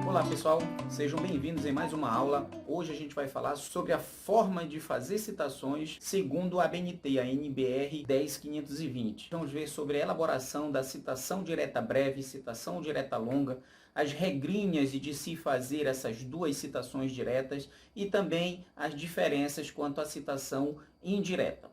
Olá pessoal, sejam bem-vindos em mais uma aula. Hoje a gente vai falar sobre a forma de fazer citações segundo a ABNT, a NBR 10520. Vamos ver sobre a elaboração da citação direta breve, citação direta longa, as regrinhas de se fazer essas duas citações diretas e também as diferenças quanto à citação indireta.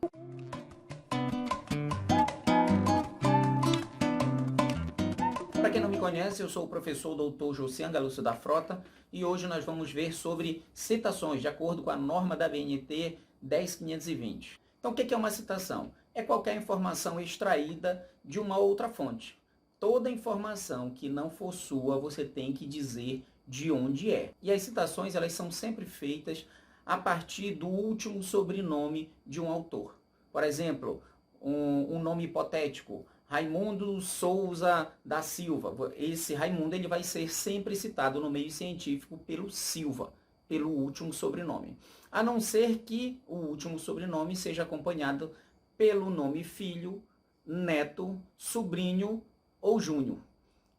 Para quem não me conhece, eu sou o professor Dr. Josian Galúcio da Frota e hoje nós vamos ver sobre citações de acordo com a norma da ABNT 10520. Então, o que é uma citação? É qualquer informação extraída de uma outra fonte. Toda informação que não for sua, você tem que dizer de onde é. E as citações, elas são sempre feitas a partir do último sobrenome de um autor. Por exemplo, um nome hipotético, Raimundo Souza da Silva. Esse Raimundo ele vai ser sempre citado no meio científico pelo Silva, pelo último sobrenome. A não ser que o último sobrenome seja acompanhado pelo nome filho, neto, sobrinho ou júnior.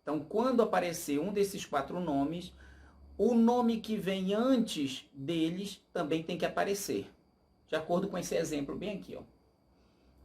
Então, quando aparecer um desses quatro nomes, o nome que vem antes deles também tem que aparecer. De acordo com esse exemplo bem aqui, ó.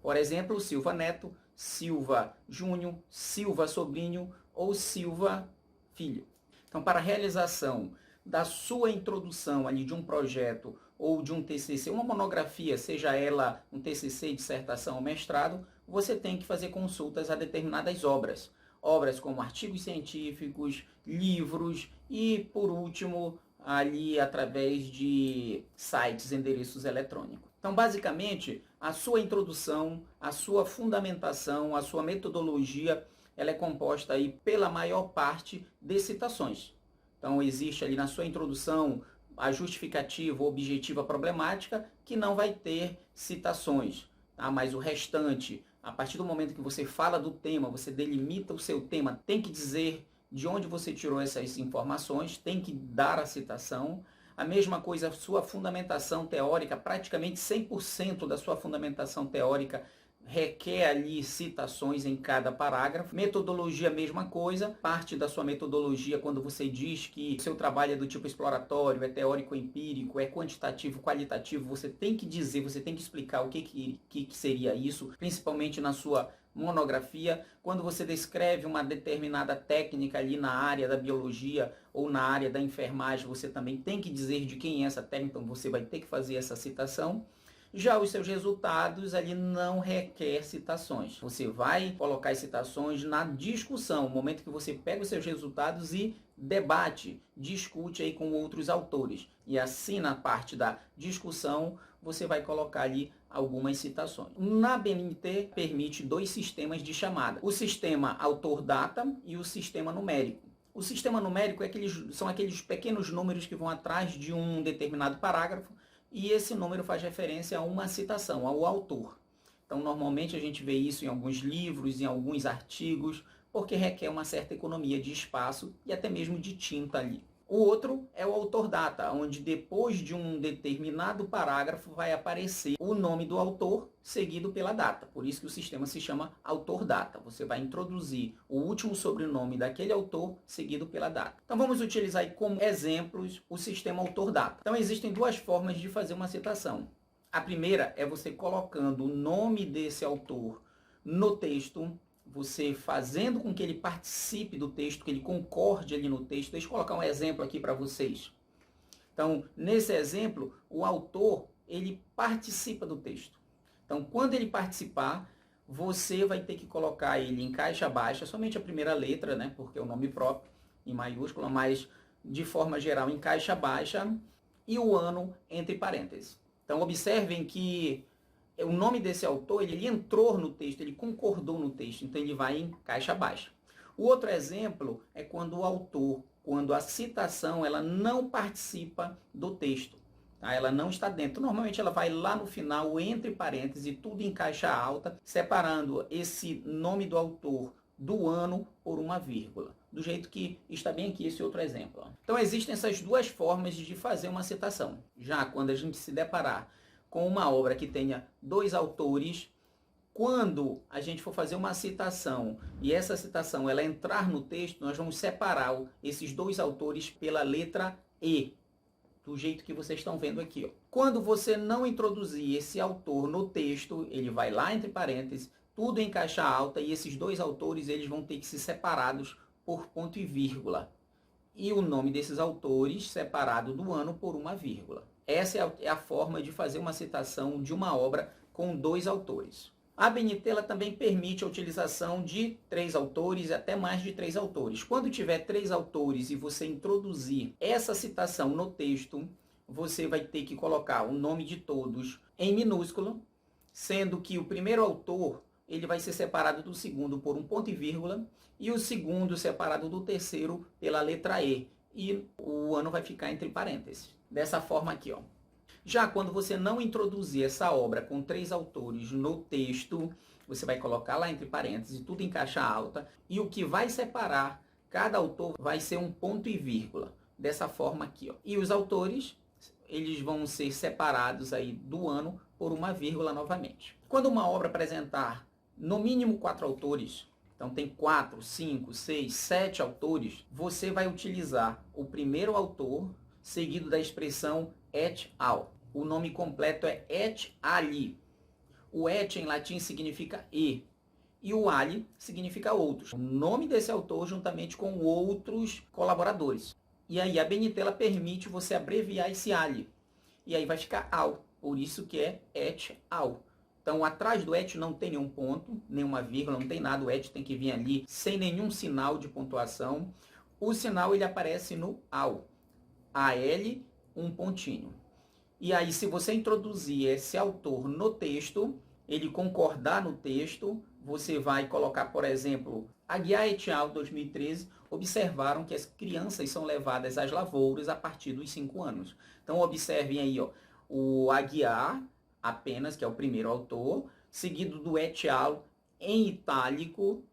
Por exemplo, Silva Neto, Silva Júnior, Silva Sobrinho ou Silva Filho. Então, para a realização da sua introdução ali de um projeto ou de um TCC, uma monografia, seja ela um TCC, dissertação ou mestrado, você tem que fazer consultas a determinadas obras. Obras como artigos científicos, livros e, por último, ali através de sites, endereços eletrônicos. Então, basicamente, a sua introdução, a sua fundamentação, a sua metodologia, ela é composta aí pela maior parte de citações. Então, existe ali na sua introdução a justificativa, objetiva, problemática, que não vai ter citações, tá? Mas o restante, a partir do momento que você fala do tema, você delimita o seu tema, tem que dizer de onde você tirou essas informações, tem que dar a citação. A mesma coisa, a sua fundamentação teórica, praticamente 100% da sua fundamentação teórica requer ali citações em cada parágrafo. Metodologia, mesma coisa. Parte da sua metodologia, quando você diz que o seu trabalho é do tipo exploratório, é teórico-empírico, é quantitativo, qualitativo, você tem que dizer, você tem que explicar o que seria isso, principalmente na sua monografia. Quando você descreve uma determinada técnica ali na área da biologia ou na área da enfermagem, você também tem que dizer de quem é essa técnica, então você vai ter que fazer essa citação. Já os seus resultados ali não requer citações. Você vai colocar as citações na discussão, no momento que você pega os seus resultados e debate, discute aí com outros autores. E assim, na parte da discussão, você vai colocar ali algumas citações. Na ABNT permite dois sistemas de chamada. O sistema autor-data e o sistema numérico. O sistema numérico são aqueles pequenos números que vão atrás de um determinado parágrafo e esse número faz referência a uma citação, ao autor. Então, normalmente a gente vê isso em alguns livros, em alguns artigos, porque requer uma certa economia de espaço e até mesmo de tinta ali. O outro é o autor-data, onde depois de um determinado parágrafo vai aparecer o nome do autor seguido pela data. Por isso que o sistema se chama autor-data. Você vai introduzir o último sobrenome daquele autor seguido pela data. Então vamos utilizar aí como exemplos o sistema autor-data. Então existem duas formas de fazer uma citação. A primeira é você colocando o nome desse autor no texto, você fazendo com que ele participe do texto, que ele concorde ali no texto. Deixa eu colocar um exemplo aqui para vocês. Então, nesse exemplo, o autor, ele participa do texto. Então, quando ele participar, você vai ter que colocar ele em caixa baixa, somente a primeira letra, né, porque é o nome próprio, em maiúscula, mas de forma geral em caixa baixa, e o ano entre parênteses. Então, observem que o nome desse autor, ele entrou no texto, ele concordou no texto, então ele vai em caixa baixa. O outro exemplo é quando o autor, quando a citação, ela não participa do texto, tá? Ela não está dentro. Normalmente ela vai lá no final, entre parênteses, tudo em caixa alta, separando esse nome do autor do ano por uma vírgula. Do jeito que está bem aqui esse outro exemplo. Então existem essas duas formas de fazer uma citação. Já quando a gente se deparar com uma obra que tenha dois autores, Quando a gente for fazer uma citação e essa citação ela entrar no texto, nós vamos separar esses dois autores pela letra E, do jeito que vocês estão vendo aqui, ó. Quando você não introduzir esse autor no texto, ele vai lá entre parênteses, tudo em caixa alta, e esses dois autores eles vão ter que ser separados por ponto e vírgula. E o nome desses autores separado do ano por uma vírgula. Essa é a forma de fazer uma citação de uma obra com dois autores. A ABNT ela também permite a utilização de 3 autores e até mais de 3 autores. Quando tiver 3 autores e você introduzir essa citação no texto, você vai ter que colocar o nome de todos em minúsculo, sendo que o primeiro autor ele vai ser separado do segundo por um ponto e vírgula e o segundo separado do terceiro pela letra E. E o ano vai ficar entre parênteses. Dessa forma aqui, ó. Já quando você não introduzir essa obra com 3 autores no texto, você vai colocar lá entre parênteses, tudo em caixa alta, e o que vai separar cada autor vai ser um ponto e vírgula, dessa forma aqui, ó. E os autores, eles vão ser separados aí do ano por uma vírgula novamente. Quando uma obra apresentar no mínimo 4 autores, então tem 4, 5, 6, 7 autores, você vai utilizar o primeiro autor, seguido da expressão et al. O nome completo é et ali. O et em latim significa e o ali significa outros. O nome desse autor juntamente com outros colaboradores. E aí a ABNT ela permite você abreviar esse ali. E aí vai ficar al, por isso que é et al. Então atrás do et não tem nenhum ponto, nenhuma vírgula, não tem nada. O et tem que vir ali sem nenhum sinal de pontuação. O sinal ele aparece no al. AL, um pontinho. E aí, se você introduzir esse autor no texto, ele concordar no texto, você vai colocar, por exemplo, Aguiar et al. 2013, observaram que as crianças são levadas às lavouras a partir dos 5 anos. Então, observem aí, ó, o Aguiar, apenas, que é o primeiro autor, seguido do et al. Em itálico,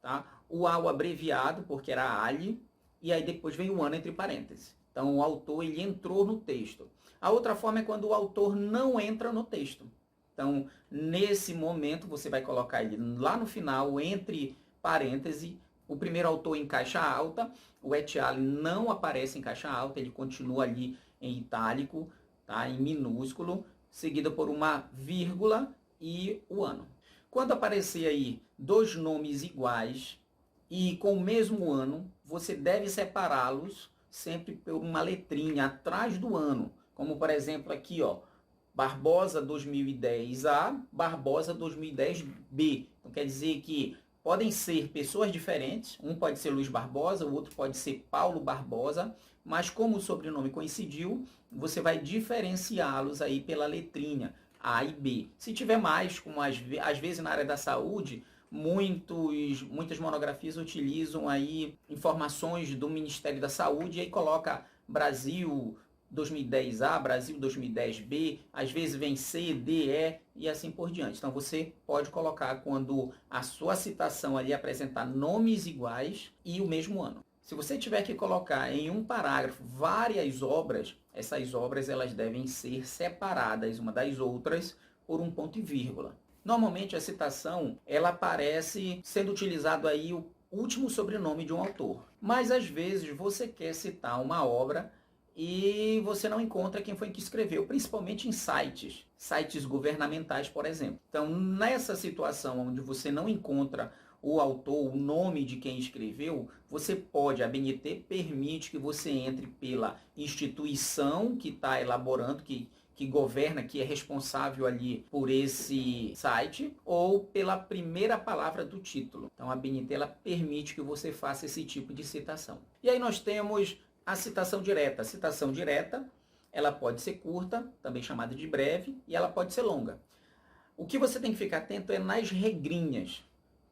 tá? O al abreviado, porque era ali, e aí depois vem o ano entre parênteses. Então, o autor ele entrou no texto. A outra forma é quando o autor não entra no texto. Então, nesse momento, você vai colocar ele lá no final, entre parênteses, o primeiro autor em caixa alta, o et al. Não aparece em caixa alta, ele continua ali em itálico, tá? Em minúsculo, seguido por uma vírgula e o ano. Quando aparecer aí 2 nomes iguais e com o mesmo ano, você deve separá-los sempre por uma letrinha atrás do ano, como por exemplo aqui, ó, Barbosa 2010A, Barbosa 2010B. Então quer dizer que podem ser pessoas diferentes, um pode ser Luiz Barbosa, o outro pode ser Paulo Barbosa, mas como o sobrenome coincidiu, você vai diferenciá-los aí pela letrinha A e B. Se tiver mais, como às vezes na área da saúde, muitas monografias utilizam aí informações do Ministério da Saúde e aí coloca Brasil 2010A, Brasil 2010B, às vezes vem C, D, E e assim por diante. Então você pode colocar quando a sua citação ali apresentar nomes iguais e o mesmo ano. Se você tiver que colocar em um parágrafo várias obras, essas obras elas devem ser separadas uma das outras por um ponto e vírgula. Normalmente a citação ela aparece sendo utilizado aí o último sobrenome de um autor. Mas às vezes você quer citar uma obra e você não encontra quem foi que escreveu, principalmente em sites governamentais, por exemplo. Então, nessa situação onde você não encontra o autor, o nome de quem escreveu, você pode, a ABNT permite que você entre pela instituição que está elaborando, que governa, que é responsável ali por esse site, ou pela primeira palavra do título. Então a ABNT ela permite que você faça esse tipo de citação. E aí nós temos a citação direta. A citação direta, ela pode ser curta, também chamada de breve, e ela pode ser longa. O que você tem que ficar atento é nas regrinhas.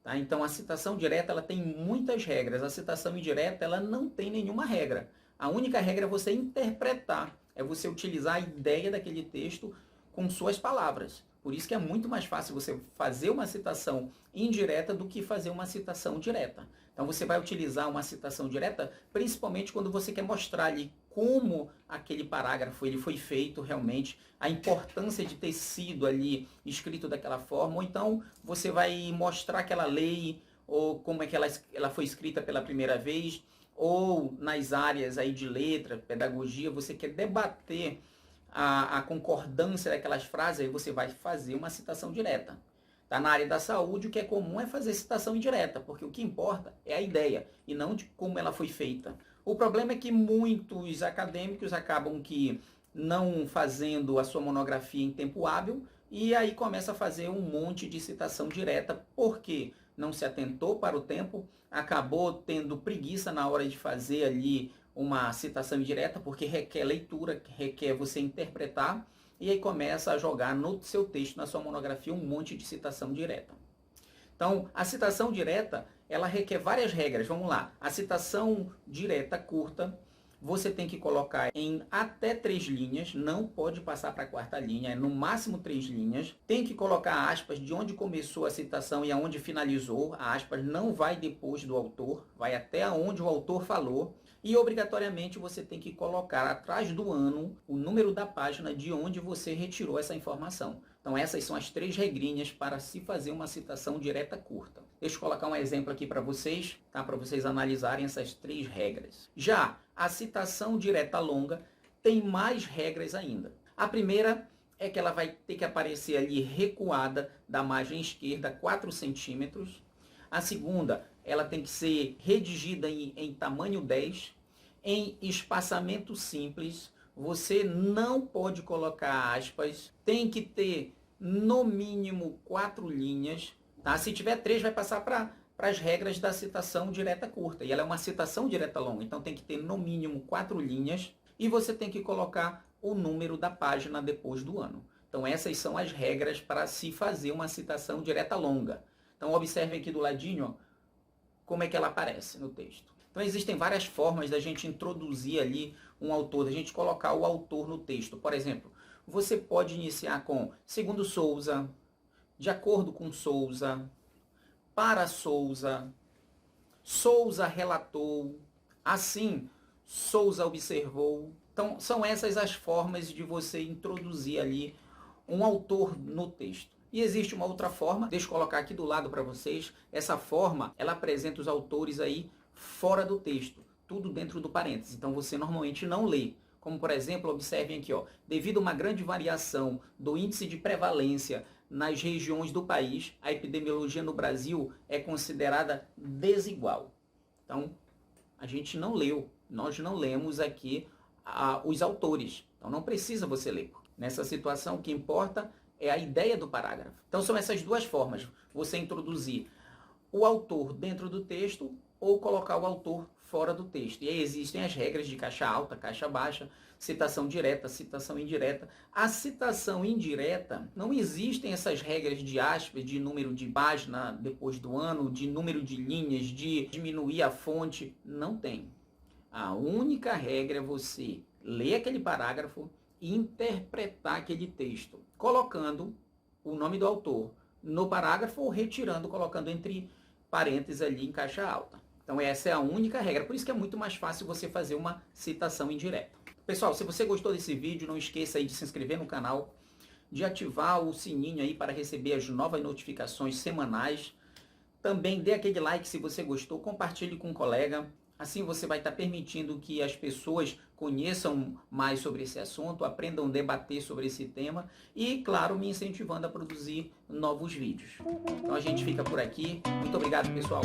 Tá? Então a citação direta ela tem muitas regras. A citação indireta ela não tem nenhuma regra. A única regra é você interpretar. É você utilizar a ideia daquele texto com suas palavras. Por isso que é muito mais fácil você fazer uma citação indireta do que fazer uma citação direta. Então você vai utilizar uma citação direta principalmente quando você quer mostrar ali como aquele parágrafo ele foi feito realmente, a importância de ter sido ali escrito daquela forma, ou então você vai mostrar aquela lei, ou como é que ela foi escrita pela primeira vez, ou nas áreas aí de letra, pedagogia, você quer debater a concordância daquelas frases, aí você vai fazer uma citação direta. Tá? Na área da saúde, o que é comum é fazer citação indireta, porque o que importa é a ideia, e não de como ela foi feita. O problema é que muitos acadêmicos acabam que não fazendo a sua monografia em tempo hábil, e aí começa a fazer um monte de citação direta, porque não se atentou para o tempo, acabou tendo preguiça na hora de fazer ali uma citação indireta, porque requer leitura, requer você interpretar, e aí começa a jogar no seu texto, na sua monografia, um monte de citação direta. Então, a citação direta, ela requer várias regras. Vamos lá. A citação direta curta, você tem que colocar em até 3 linhas, não pode passar para a 4ª linha, é no máximo 3 linhas. Tem que colocar aspas de onde começou a citação e aonde finalizou. A aspas não vai depois do autor, vai até onde o autor falou. E obrigatoriamente você tem que colocar atrás do ano o número da página de onde você retirou essa informação. Então essas são as 3 regrinhas para se fazer uma citação direta curta. Deixa eu colocar um exemplo aqui para vocês, tá? Para vocês analisarem essas 3 regras. Já a citação direta longa tem mais regras ainda. A primeira é que ela vai ter que aparecer ali recuada da margem esquerda 4 centímetros. A segunda, ela tem que ser redigida em tamanho 10, em espaçamento simples. Você não pode colocar aspas, tem que ter no mínimo 4 linhas. Tá? Se tiver 3, vai passar para as regras da citação direta curta. E ela é uma citação direta longa, então tem que ter no mínimo 4 linhas. E você tem que colocar o número da página depois do ano. Então essas são as regras para se fazer uma citação direta longa. Então observem aqui do ladinho, ó, como é que ela aparece no texto. Então existem várias formas da gente introduzir ali um autor, da gente colocar o autor no texto. Por exemplo, você pode iniciar com segundo Souza, de acordo com Souza, para Souza, Souza relatou, assim Souza observou. Então são essas as formas de você introduzir ali um autor no texto. E existe uma outra forma, deixa eu colocar aqui do lado para vocês. Essa forma, ela apresenta os autores aí fora do texto, tudo dentro do parênteses. Então você normalmente não lê. Como por exemplo, observem aqui, ó, devido a uma grande variação do índice de prevalência nas regiões do país, a epidemiologia no Brasil é considerada desigual. Então, a gente não leu, nós não lemos aqui os autores. Então não precisa você ler. Nessa situação, o que importa é a ideia do parágrafo. Então são essas 2 formas. Você introduzir o autor dentro do texto ou colocar o autor fora do texto. E aí existem as regras de caixa alta, caixa baixa, citação direta, citação indireta. A citação indireta, não existem essas regras de aspas, de número de página depois do ano, de número de linhas, de diminuir a fonte. Não tem. A única regra é você ler aquele parágrafo e interpretar aquele texto, colocando o nome do autor no parágrafo ou retirando, colocando entre parênteses ali em caixa alta. Então essa é a única regra, por isso que é muito mais fácil você fazer uma citação indireta. Pessoal, se você gostou desse vídeo, não esqueça aí de se inscrever no canal, de ativar o sininho aí para receber as novas notificações semanais. Também dê aquele like se você gostou, compartilhe com um colega. Assim você vai estar permitindo que as pessoas conheçam mais sobre esse assunto, aprendam a debater sobre esse tema e, claro, me incentivando a produzir novos vídeos. Então a gente fica por aqui. Muito obrigado, pessoal.